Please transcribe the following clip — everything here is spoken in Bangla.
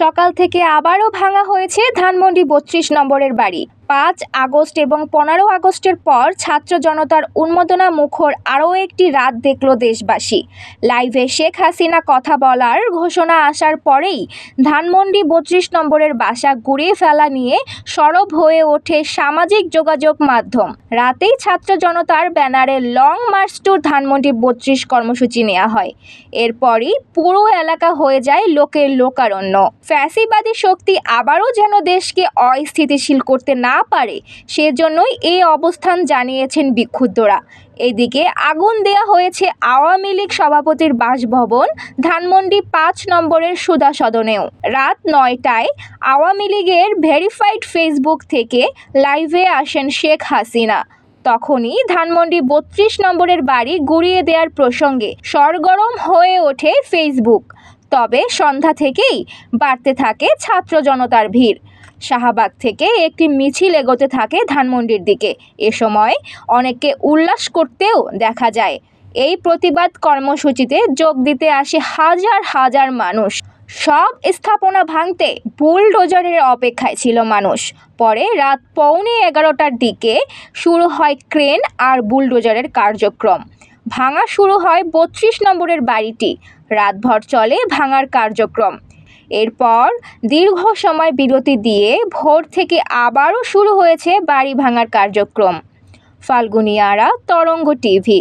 সকাল থেকে আবারও ভাঙা হয়েছে ধানমন্ডি ৩২ নম্বরের বাড়ি। ৫ আগস্ট এবং ১৫ আগস্টের পর ছাত্র জনতার উন্মাদনা মুখর আরও একটি রাত দেখল দেশবাসী। লাইভে শেখ হাসিনা কথা বলার ঘোষণা আসার পরেই ধানমন্ডি ৩২ নম্বরের বাসা গুঁড়িয়ে ফেলা নিয়ে সরব হয়ে ওঠে সামাজিক যোগাযোগ মাধ্যম। রাতেই ছাত্র জনতার ব্যানারে লং মার্চ টু ধানমন্ডি ৩২ কর্মসূচি নেওয়া হয়। এরপরই পুরো এলাকা হয়ে যায় লোকের লোকারণ্য। ফ্যাসিবাদী শক্তি আবারও যেন দেশকে অস্থিতিশীল করতে না পারে, সেজন্যই এই অবস্থান জানিয়েছেন বিক্ষুব্ধরা। এদিকে আগুন দেয়া হয়েছে আওয়ামী লীগ সভাপতির বাসভবন ধানমন্ডি ৫ নম্বরের সুধা সদনেও। রাত ৯টায় আওয়ামী লীগের ভেরিফাইড ফেসবুক থেকে লাইভে আসেন শেখ হাসিনা। তখনই ধানমন্ডি ৩২ নম্বরের বাড়ি গুঁড়িয়ে দেওয়ার প্রসঙ্গে সরগরম হয়ে ওঠে ফেসবুক। তবে সন্ধ্যা থেকেই বাড়তে থাকে ছাত্র জনতার ভিড়। শাহবাগ থেকে একটি মিছিল এগোতে থাকে ধানমন্ডির দিকে। এ সময় অনেককে উল্লাস করতেও দেখা যায়। এই প্রতিবাদ কর্মসূচিতে যোগ দিতে আসে হাজার হাজার মানুষ। সব স্থাপনা ভাঙতে বুলডোজারের অপেক্ষায় ছিল মানুষ। পরে রাত 11:15টার দিকে শুরু হয় ক্রেন আর বুলডোজারের কার্যক্রম। ভাঙা শুরু হয় ৩২ নম্বরের বাড়িটি। রাতভর চলে ভাঙার কার্যক্রম। এরপর দীর্ঘ সময় বিরতি দিয়ে ভোর থেকে আবারও শুরু হয়েছে বাড়ি ভাঙার কার্যক্রম। ফাল্গুনী আরা, তরঙ্গ টিভি।